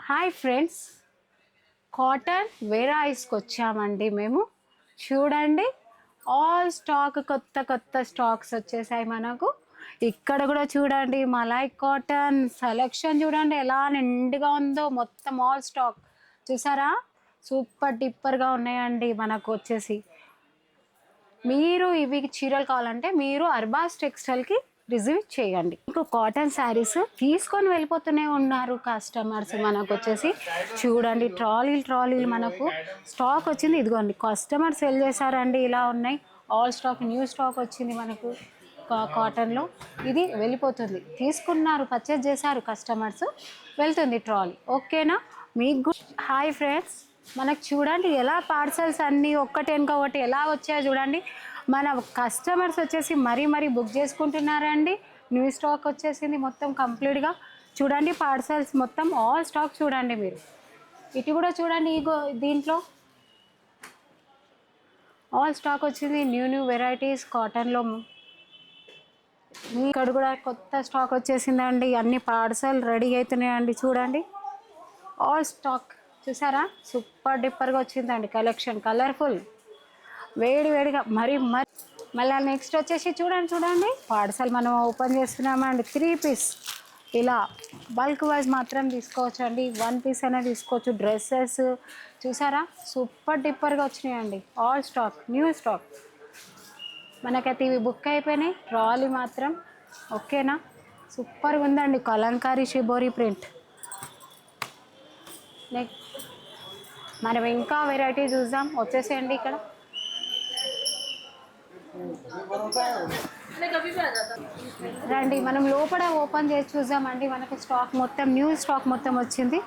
Hi friends, cotton వేరాయిస్కి వచ్చామండి మేము. చూడండి, ఆల్ స్టాక్ కొత్త కొత్త స్టాక్స్ వచ్చేసాయి మనకు. ఇక్కడ కూడా చూడండి, మలాయ్ కాటన్ సెలెక్షన్ చూడండి ఎలా నిండుగా ఉందో. మొత్తం ఆల్ స్టాక్ చూసారా, సూపర్ డిప్పర్గా ఉన్నాయండి మనకు వచ్చేసి. మీరు ఇవి చీరలు కావాలంటే మీరు అర్బాస్ టెక్స్టైల్కి విజిట్ చేయండి. మీకు కాటన్ శారీస్ తీసుకొని వెళ్ళిపోతూనే ఉన్నారు కస్టమర్స్. మనకు వచ్చేసి చూడండి, ట్రాలీలు మనకు స్టాక్ వచ్చింది. ఇదిగోండి, కస్టమర్ సెల్ చేశారండి. ఇలా ఉన్నాయి ఆల్ స్టాక్, న్యూ స్టాక్ వచ్చింది మనకు కాటన్లో. ఇది వెళ్ళిపోతుంది, తీసుకున్నారు, పర్చేజ్ చేశారు కస్టమర్స్, వెళ్తుంది ట్రాలీ. ఓకేనా మీకు? హాయ్ ఫ్రెండ్స్, మనకు చూడండి ఎలా పార్సల్స్ అన్నీ ఒక్కటి వెనుక ఒకటి ఎలా వచ్చాయో చూడండి. మన కస్టమర్స్ వచ్చేసి మరీ బుక్ చేసుకుంటున్నారండి. న్యూ స్టాక్ వచ్చేసింది మొత్తం కంప్లీట్గా. చూడండి పార్సల్స్ మొత్తం ఆల్ స్టాక్ చూడండి మీరు. ఇటు కూడా చూడండి, ఇగో దీంట్లో ఆల్ స్టాక్ వచ్చింది. న్యూ వెరైటీస్ కాటన్లో. ఇక్కడ కూడా కొత్త స్టాక్ వచ్చేసిందండి. అన్ని పార్సల్ రెడీ అవుతున్నాయండి. చూడండి ఆల్ స్టాక్ చూసారా, సూపర్ డిప్పర్గా వచ్చిందండి కలెక్షన్. కలర్ఫుల్, వేడిగా మళ్ళీ నెక్స్ట్ వచ్చేసి చూడండి పార్సల్ మనం ఓపెన్ చేస్తున్నామండి. 3 పీస్ ఇలా బల్క్ వైజ్ మాత్రం తీసుకోవచ్చు అండి. 1 పీస్ అయినా తీసుకోవచ్చు. డ్రెస్సెస్ చూసారా, సూపర్ డిప్పర్గా వచ్చినాయండి. All stock, new stock. మనకైతే ఇవి బుక్ అయిపోయినాయి, ట్రాలీ మాత్రం. ఓకేనా, సూపర్గా ఉందండి. Kalamkari shibori print. నెక్స్ట్ మనం ఇంకా వెరైటీ చూద్దాం. వచ్చేసేయండి ఇక్కడ. రండి, మనం లోపల ఓపెన్ చేసి చూద్దామండి. మనకు స్టాక్ మొత్తం న్యూ స్టాక్ మొత్తం వచ్చింది.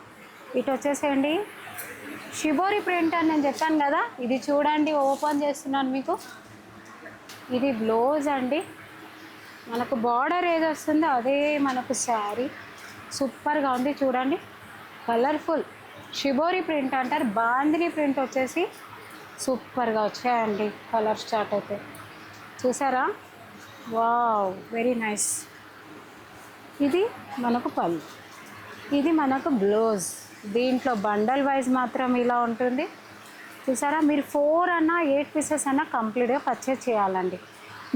ఇటు వచ్చేసేయండి. షిబోరి ప్రింట్ అని నేను చెప్పాను కదా, ఇది చూడండి ఓపెన్ చేస్తున్నాను మీకు. ఇది బ్లౌజ్ అండి. మనకు బార్డర్ ఏది వస్తుందో అదే మనకు శారీ. సూపర్గా ఉంది చూడండి, కలర్ఫుల్. షిబోరి ప్రింట్ అంటారు. బాందిని ప్రింట్ వచ్చేసి సూపర్గా వచ్చాయండి. కలర్ స్టార్ట్ అయితే చూసారా, వావ్, వెరీ నైస్. ఇది మనకు పళ్ళు, ఇది మనకు బ్లౌజ్. దీంట్లో బండల్ వైజ్ మాత్రం ఇలా ఉంటుంది చూసారా. మీరు 4 అన్నా 8 పీసెస్ అన్నా కంప్లీట్గా పర్చేజ్ చేయాలండి.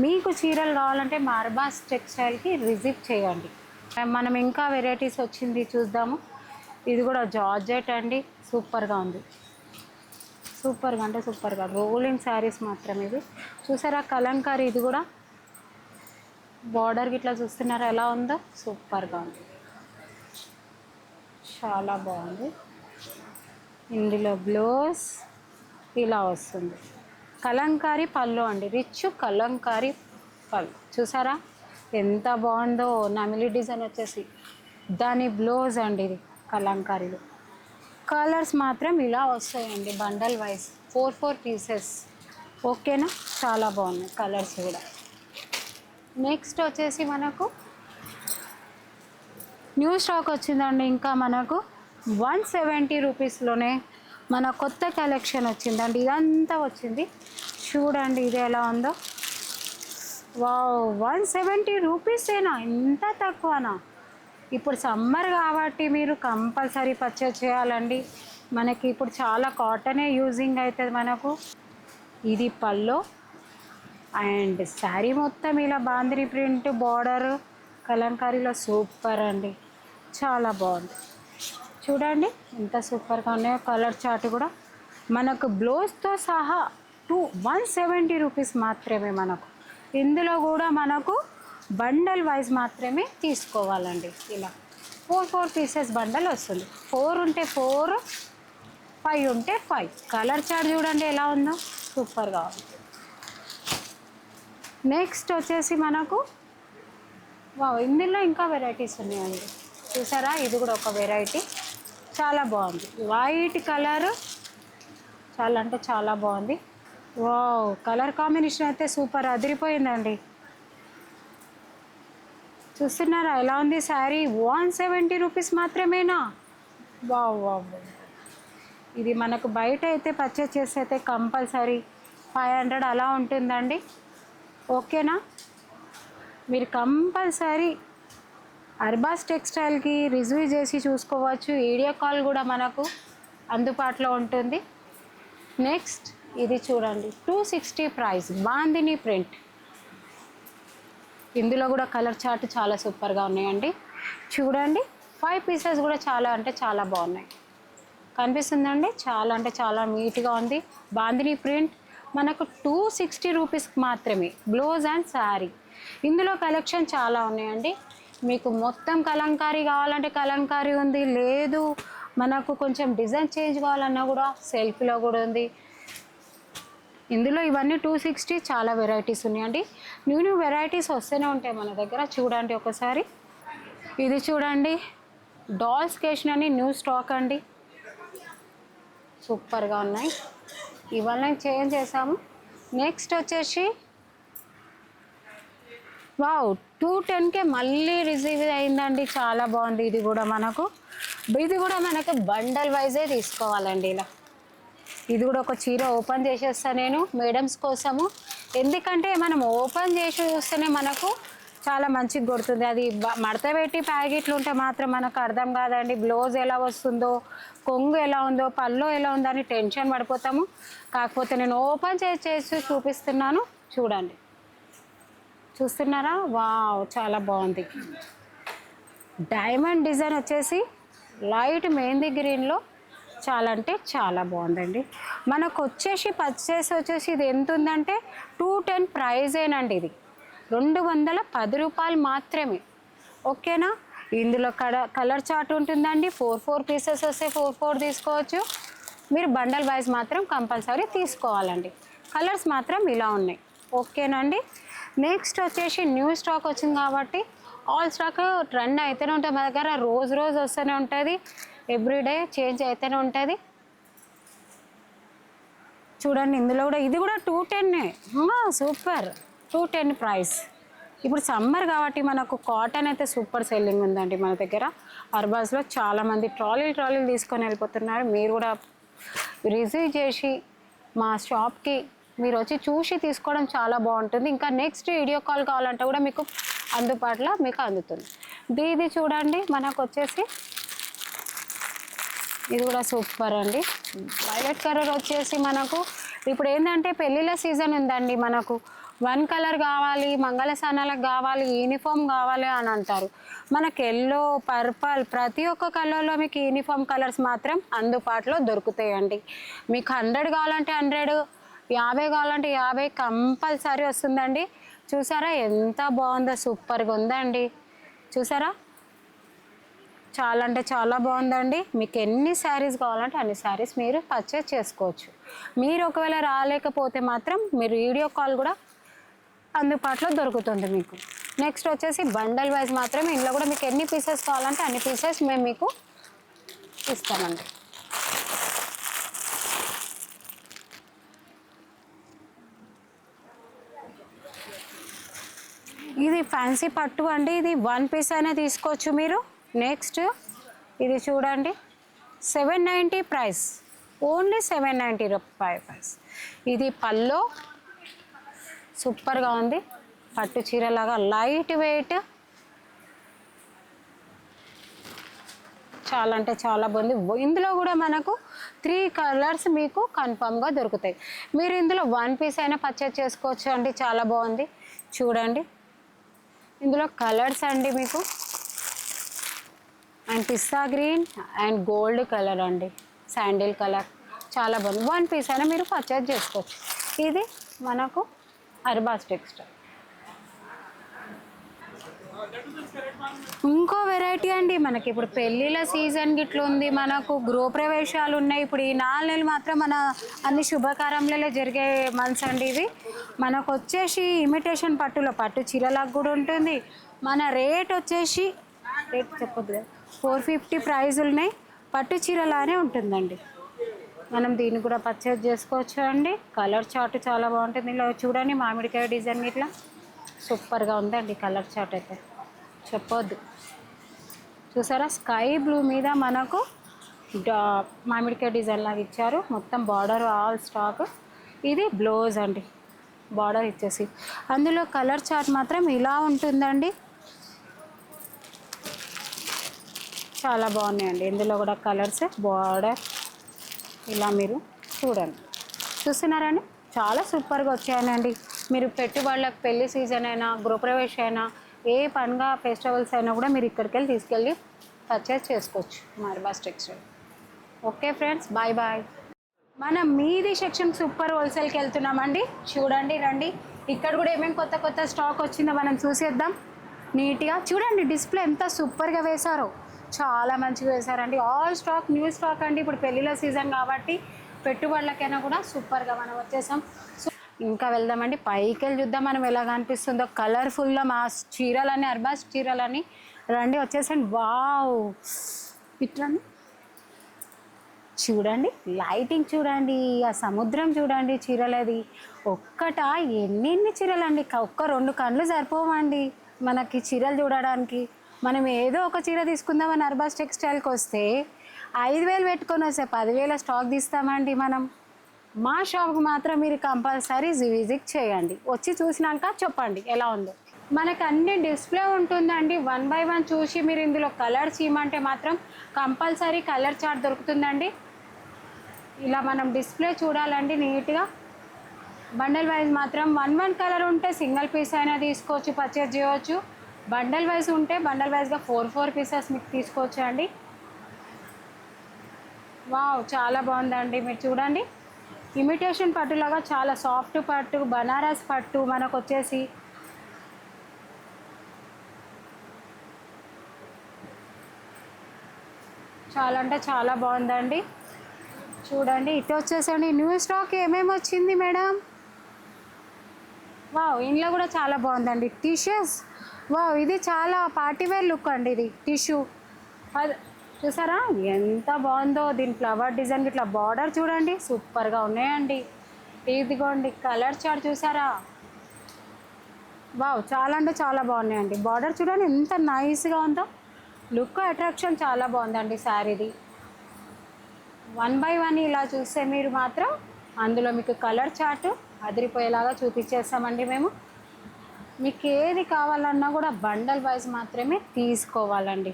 మీకు చీరలు కావాలంటే మా అర్బాస్ టెక్స్టైల్కి విజిట్ చేయండి. మనం ఇంకా వెరైటీస్ వచ్చింది చూద్దాము. ఇది కూడా జార్జెట్ అండి, సూపర్గా ఉంది. సూపర్గా అంటే సూపర్గా రోలింగ్ శారీస్ మాత్రం ఇది చూసారా. కలంకారీ, ఇది కూడా బార్డర్కి ఇట్లా చూస్తున్నారా ఎలా ఉందో, సూపర్గా ఉంది, చాలా బాగుంది. ఇందులో బ్లౌజ్ ఇలా వస్తుంది. కలంకారీ పళ్ళు అండి, రిచ్ కలంకారీ పళ్ళు చూసారా ఎంత బాగుందో. నమిలి డిజైన్ వచ్చేసి దాని బ్లౌజ్ అండి. ఇది కలంకారీలో కలర్స్ మాత్రం ఇలా వస్తాయండి బండల్ వైజ్, 4 పీసెస్. ఓకేనా, చాలా బాగున్నాయి కలర్స్ కూడా. నెక్స్ట్ వచ్చేసి మనకు న్యూ స్టాక్ వచ్చిందండి. ఇంకా మనకు 170 రూపీస్లోనే మన కొత్త కలెక్షన్ వచ్చిందండి. ఇదంతా వచ్చింది చూడండి, ఇది ఎలా ఉందో. వావ్, 170 రూపీసేనా, ఇంత తక్కువనా? ఇప్పుడు సమ్మర్ కాబట్టి మీరు కంపల్సరీ పర్చేజ్ చేయాలండి. మనకి ఇప్పుడు చాలా కాటనే యూజింగ్ అవుతుంది మనకు. ఇది పళ్ళు అండ్ శారీ మొత్తం ఇలా బాందిని ప్రింట్ బార్డర్ కలంకారీలో సూపర్ అండి, చాలా బాగుంది. చూడండి ఎంత సూపర్గా ఉన్నాయో. కలర్ చార్ట్ కూడా మనకు బ్లౌజ్తో సహా 170 రూపీస్ మాత్రమే మనకు. ఇందులో కూడా మనకు బండల్ వైజ్ మాత్రమే తీసుకోవాలండి. ఇలా 4 పీసెస్ బండల్ వస్తుంది. 4 ఉంటే 4, 5 ఉంటే 5. కలర్ చార్ట్ చూడండి ఎలా ఉందో, సూపర్గా ఉంది. నెక్స్ట్ వచ్చేసి మనకు వావ్, ఇందులో ఇంకా వెరైటీస్ ఉన్నాయండి చూసారా. ఇది కూడా ఒక వెరైటీ, చాలా బాగుంది. వైట్ కలర్, చాలా అంటే చాలా బాగుంది. వావ్, కలర్ కాంబినేషన్ అయితే సూపర్ అదిరిపోయిందండి. చూస్తున్నారా ఎలా ఉంది శారీ. 170 రూపీస్ మాత్రమేనా? Wow wow. ఇది మనకు బయట అయితే పర్చేజ్ చేస్తే అయితే కంపల్సరీ 500 అలా ఉంటుందండి. ఓకేనా, మీరు కంపల్సరీ అర్బాస్ టెక్స్టైల్కి రివ్యూ చేసి చూసుకోవచ్చు. వీడియో కాల్ కూడా మనకు అందుబాటులో ఉంటుంది. నెక్స్ట్ ఇది చూడండి 260 ప్రైస్ బాందిని ప్రింట్. ఇందులో కూడా కలర్ చార్ట్ చాలా సూపర్గా ఉన్నాయండి. చూడండి 5 పీసెస్ కూడా చాలా అంటే చాలా బాగున్నాయి. కనిపిస్తుందండి, చాలా అంటే చాలా నీట్గా ఉంది. బాందిని ప్రింట్ మనకు 260 రూపీస్కి మాత్రమే. Blouse and sari. ఇందులో కలెక్షన్ చాలా ఉన్నాయండి. మీకు మొత్తం కలంకారీ కావాలంటే కలంకారీ ఉంది, లేదు మనకు కొంచెం డిజైన్ చేంజ్ కావాలన్నా కూడా సెల్ఫ్లో కూడా ఉంది. ఇందులో ఇవన్నీ 260 చాలా వెరైటీస్ ఉన్నాయండి. న్యూ వెరైటీస్ వస్తూనే ఉంటాయి మన దగ్గర. చూడండి ఒకసారి ఇది చూడండి, డాల్స్ కేషన్ అని న్యూ స్టాక్ అండి, సూపర్గా ఉన్నాయి. ఇవన్నీ చేంజ్ చేసాము. నెక్స్ట్ వచ్చేసి వావ్ 210కే మళ్ళీ రిసీవ్ అయిందండి, చాలా బాగుంది. ఇది కూడా మనకు బండల్ వైజే తీసుకోవాలండి. ఇలా ఇది కూడా ఒక చీర ఓపెన్ చేసేస్తాను నేను మేడమ్స్ కోసము. ఎందుకంటే మనం ఓపెన్ చేసి చూస్తేనే మనకు చాలా మంచిగా కొడుతుంది. అది మడత పెట్టి ప్యాకెట్లు ఉంటే మాత్రం మనకు అర్థం కాదండి. బ్లౌజ్ ఎలా వస్తుందో, కొంగు ఎలా ఉందో, పళ్ళు ఎలా ఉందో అని టెన్షన్ పడిపోతాము. కాకపోతే నేను ఓపెన్ చేసి చూపిస్తున్నాను. చూడండి, చూస్తున్నారా? వావ్ చాలా బాగుంది. డైమండ్ డిజైన్ వచ్చేసి లైట్ మెహందీ గ్రీన్లో చాలా అంటే చాలా బాగుందండి. మనకు వచ్చేసి పర్చేస్ వచ్చేసి ఇది ఎంత ఉందంటే 210 ప్రైజేనండి. ఇది 210 రూపాయలు మాత్రమే. ఓకేనా? ఇందులో కలర్ చార్ట్ ఉంటుందండి. 4 పీసెస్ వస్తే 4 తీసుకోవచ్చు. మీరు బండల్ వైజ్ మాత్రం కంపల్సరీ తీసుకోవాలండి. కలర్స్ మాత్రం ఇలా ఉన్నాయి. ఓకేనండి. నెక్స్ట్ వచ్చేసి న్యూ స్టాక్ వచ్చింది కాబట్టి ఆల్ స్టాక్ ట్రెండ్ అయితేనే ఉంటుంది మన దగ్గర. రోజు వస్తూనే ఉంటుంది, ఎవ్రీడే చేంజ్ అయితేనే ఉంటుంది. చూడండి ఇందులో కూడా ఇది కూడా 210. Super 210 price. ఇప్పుడు సమ్మర్ కాబట్టి మనకు కాటన్ అయితే సూపర్ సెల్లింగ్ ఉందండి మన దగ్గర. అర్బాస్లో చాలామంది ట్రాలీలు తీసుకొని వెళ్ళిపోతున్నారు. మీరు కూడా రిసీవ్ చేసి మా షాప్కి మీరు వచ్చి చూసి తీసుకోవడం చాలా బాగుంటుంది. ఇంకా నెక్స్ట్ వీడియో కాల్ కావాలంటే కూడా మీకు అందుబాటులో మీకు అందుతుంది. ఇది చూడండి మనకు వచ్చేసి ఇది కూడా సూపర్ అండి. వైలెట్ కలర్ వచ్చేసి మనకు ఇప్పుడు ఏంటంటే పెళ్ళిళ్ళ సీజన్ ఉందండి. మనకు 1 కలర్ కావాలి, మంగళస్నానాలకు కావాలి, యూనిఫామ్ కావాలి అని అంటారు. మనకు ఎల్లో, పర్పల్ ప్రతి ఒక్క కలర్లో మీకు యూనిఫామ్ కలర్స్ మాత్రం అందుబాటులో దొరుకుతాయండి. మీకు 100 కావాలంటే 100, 50 కావాలంటే 50 కంపల్సరీ వస్తుందండి. చూసారా ఎంత బాగుందో, సూపర్గా ఉందండి. చూసారా చాలా అంటే చాలా బాగుందండి. మీకు ఎన్ని శారీస్ కావాలంటే అన్ని శారీస్ మీరు పర్చేస్ చేసుకోవచ్చు. మీరు ఒకవేళ రాలేకపోతే మాత్రం మీరు వీడియో కాల్ కూడా అందుబాటులో దొరుకుతుంది మీకు. నెక్స్ట్ వచ్చేసి బండల్ వైజ్ మాత్రమే. ఇందులో కూడా మీకు ఎన్ని పీసెస్ కావాలంటే అన్ని పీసెస్ మేము మీకు ఇస్తామండి. ఇది ఫ్యాన్సీ పట్టు అండి. ఇది 1 పీస్ అయినా తీసుకోవచ్చు మీరు. నెక్స్ట్ ఇది చూడండి 790 ప్రైస్, ఓన్లీ 790 రూపీస్. ఇది పల్లో సూపర్గా ఉంది. పట్టు చీరలాగా లైట్ వెయిట్, చాలా అంటే చాలా బాగుంది. ఇందులో కూడా మనకు 3 కలర్స్ మీకు కన్ఫామ్గా దొరుకుతాయి. మీరు ఇందులో 1 పీస్ అయినా పర్చేజ్ చేసుకోవచ్చు అండి. చాలా బాగుంది. చూడండి ఇందులో కలర్స్ అండి మీకు and pista green and gold colour అండి, శాండిల్ కలర్ చాలా బాగుంది. 1 పీస్ అయినా మీరు పర్చేజ్ చేసుకోవచ్చు. ఇది మనకు అర్బాస్ టెక్స్టైల్. ఇంకో వెరైటీ అండి, మనకి ఇప్పుడు పెళ్ళిళ్ళ సీజన్ గిట్ల ఉంది, మనకు గృహప్రవేశాలు ఉన్నాయి. ఇప్పుడు ఈ 4 నెలలు మాత్రం మన అన్ని శుభకార్యంలో జరిగే మంత్స్ అండి ఇవి. మనకు వచ్చేసి ఇమిటేషన్ పట్టులో పట్టు చీరలకు కూడా ఉంటుంది. మన రేట్ వచ్చేసి రేట్ చెప్పొద్దు, 450 ప్రైజులు ఉన్నాయి. పట్టు చీరలానే ఉంటుందండి. మనం దీన్ని కూడా పర్చేజ్ చేసుకోవచ్చు అండి. కలర్ చార్ట్ చాలా బాగుంటుంది. ఇలా చూడండి మామిడికాయ డిజైన్ ఇట్లా సూపర్గా ఉందండి. కలర్ చార్ట్ అయితే చెప్పొద్దు. చూసారా స్కై బ్లూ మీద మనకు మామిడికాయ డిజైన్ లాగా ఇచ్చారు. మొత్తం బార్డర్ ఆల్ స్టాక్. ఇది బ్లౌజ్ అండి, బార్డర్ ఇచ్చేసి. అందులో కలర్ చార్ట్ మాత్రం ఇలా ఉంటుందండి. చాలా బాగున్నాయండి. ఇందులో కూడా కలర్స్ బార్డర్ ఇలా మీరు చూడండి, చూస్తున్నారండి చాలా సూపర్గా వచ్చాయనండి. మీరు పెట్టుబడులకు పెళ్లి సీజన్ అయినా గృహప్రవేశం అయినా ఏ పండుగ ఫెస్టివల్స్ అయినా కూడా మీరు ఇక్కడికి వెళ్ళి తీసుకెళ్ళి పర్చేస్ చేసుకోవచ్చు మా Arbaz Textile. Okay friends, bye bye. మనం మీది సెక్షన్ సూపర్ హోల్సేల్కి వెళ్తున్నామండి. చూడండి రండి, ఇక్కడ కూడా ఏమేమి కొత్త కొత్త స్టాక్ వచ్చిందో మనం చూసేద్దాం. నీట్గా చూడండి, డిస్ప్లే ఎంత సూపర్గా వేశారో, చాలా మంచిగా వేశారండి. ఆల్ స్టాక్ న్యూ స్టాక్ అండి. ఇప్పుడు పెళ్ళిళ్ళ సీజన్ కాబట్టి పెట్టుబడులకైనా కూడా సూపర్గా మనం వచ్చేసాం. సో ఇంకా వెళ్దామండి, పైకి వెళ్ళి చూద్దాం మనం ఎలా కనిపిస్తుందో. కలర్ఫుల్గా మా చీరలని, అర్బాస్ చీరలని రండి వచ్చేసండి. వావ్, ఇట్రండి చూడండి, లైటింగ్ చూడండి, ఆ సముద్రం చూడండి, చీరలది ఒక్కట ఎన్ని చీరలు అండి. ఒక్క 2 కళ్ళు సరిపోవండి మనకి చీరలు చూడడానికి. మనం ఏదో ఒక చీర తీసుకుందామని అర్బాస్ టెక్స్టైల్కి వస్తే 5,000 పెట్టుకొని వస్తే 10,000 స్టాక్ తీస్తామండి మనం. మా షాప్కి మాత్రం మీరు కంపల్సరీ విజిట్ చేయండి, వచ్చి చూసినాక చెప్పండి ఎలా ఉందో. మనకు అన్ని డిస్ప్లే ఉంటుందండి, 1 by 1 చూసి మీరు ఇందులో కలర్స్ ఇవ్వమంటే మాత్రం కంపల్సరీ కలర్ చార్ట్ దొరుకుతుందండి. ఇలా మనం డిస్ప్లే చూడాలండి నీట్గా. బండల్ వైజ్ మాత్రం 1 కలర్ ఉంటే సింగిల్ పీస్ అయినా తీసుకోవచ్చు, పర్చేజ్ చేయవచ్చు. బండల్ వైజ్ ఉంటే బండల్ వైజ్గా 4 పీసెస్ మీకు తీసుకోవచ్చు అండి. వావ్, చాలా బాగుందండి. మీరు చూడండి, ఇమిటేషన్ పట్టులాగా చాలా సాఫ్ట్ పట్టు, బనారస్ పట్టు మనకు వచ్చేసి చాలా అంటే చాలా బాగుందండి. చూడండి, ఇటు వచ్చేసండి న్యూ స్టాక్ ఏమేమి వచ్చింది మేడం. వావ్, ఇంట్లో కూడా చాలా బాగుందండి టిష్యూస్. వావ్, ఇది చాలా పార్టీవేర్ లుక్ అండి. ఇది టిష్యూ అది చూసారా ఎంత బాగుందో. దీని ఫ్లవర్ డిజైన్ ఇట్లా బార్డర్ చూడండి, సూపర్గా ఉన్నాయండి. ఇదిగోండి కలర్ చార్ట్ చూసారా. వావ్, చాలా అంటే చాలా బాగున్నాయండి. బార్డర్ చూడండి ఎంత నైస్గా ఉందో, లుక్ అట్రాక్షన్ చాలా బాగుందండి శారీది. 1 by 1 ఇలా చూస్తే మీరు మాత్రం అందులో మీకు కలర్ చార్ట్ అదిరిపోయేలాగా చూపించేస్తామండి మేము. మీకు ఏది కావాలన్నా కూడా బండల్ వైజ్ మాత్రమే తీసుకోవాలండి.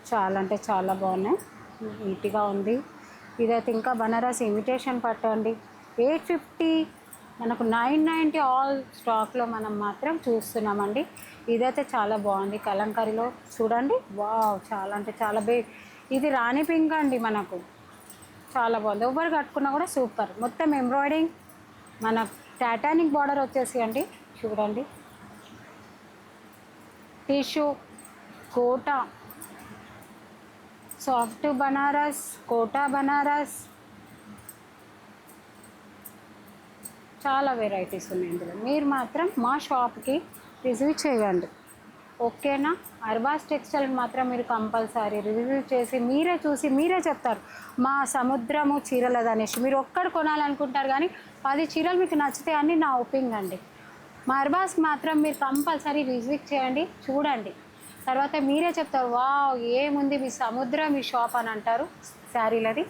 చాలా అంటే చాలా బాగున్నాయి, నీట్గా ఉంది. ఇదైతే ఇంకా బనారస్ ఇమిటేషన్ పట్టు అండి. 850, మనకు 990 ఆల్ స్టాక్లో మనం మాత్రం చూస్తున్నామండి. ఇదైతే చాలా బాగుంది కలంకారీలో చూడండి. వావ్, చాలా అంటే చాలా ఇది రాణి పింక్ అండి. మనకు చాలా బాగుంది, ఎవరు కట్టుకున్నా కూడా సూపర్. మొత్తం ఎంబ్రాయిడింగ్, మన టైటానిక్ బార్డర్ వచ్చేసి అండి చూడండి. టిష్యూ కోటా, సాఫ్ట్ బనారస్, కోటా బనారస్, చాలా వెరైటీస్ ఉన్నాయి ఇందులో. మీరు మాత్రం మా షాప్కి విజిట్ చేయండి, ఓకేనా. అర్బాస్ టెక్స్టైల్ మాత్రం మీరు కంపల్సరీ రివ్యూ చేసి మీరే చూసి మీరే చెప్తారు మా సముద్రము చీరలది అనేసి. మీరు ఒక్కడు కొనాలనుకుంటారు కానీ 10 చీరలు మీకు నచ్చితే అని నా ఒపీనియన్ అండి. మా అర్బాస్కి మాత్రం మీరు కంపల్సరీ విజిట్ చేయండి, చూడండి, తర్వాత మీరే చెప్తారు వావ్ ఏముంది మీ సముద్రం మీ షాప్ అని అంటారు. శారీలది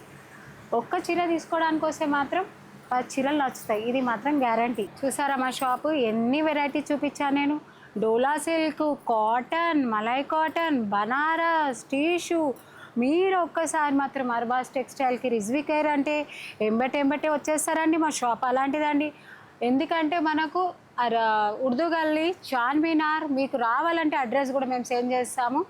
ఒక్క చీర తీసుకోవడానికి వస్తే మాత్రం 10 చీరలు నచ్చుతాయి, ఇది మాత్రం గ్యారంటీ. చూసారా మా షాపు ఎన్ని వెరైటీ చూపించాను నేను. Dola silk, cotton, malai cotton, Banaras, tissue. మీరు ఒక్కసారి మాత్రం అర్బాస్ టెక్స్టైల్కి రిజ్వీ కేర్ అంటే ఎంబటే వచ్చేస్తారండి. మా షాప్ అలాంటిదండి. ఎందుకంటే మనకు ఉర్దూ గల్లీ, చార్మినార్, మీకు రావాలంటే అడ్రస్ కూడా మేము సెండ్ చేస్తాము.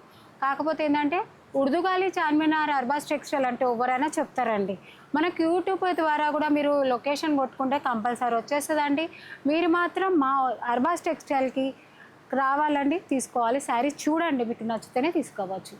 కాకపోతే ఏంటంటే ఉర్దూ గల్లీ, చార్మినార్, అర్బాస్ టెక్స్టైల్ అంటే ఎవరైనా చెప్తారండి. మనకు యూట్యూబ్ ద్వారా కూడా మీరు లొకేషన్ కొట్టుకుంటే కంపల్సరీ వచ్చేస్తుందండి. మీరు మాత్రం మా అర్బాస్ టెక్స్టైల్కి రావాలండి, తీసుకోవాలి. శారీ చూడండి, మీకు నచ్చితేనే తీసుకోవచ్చు.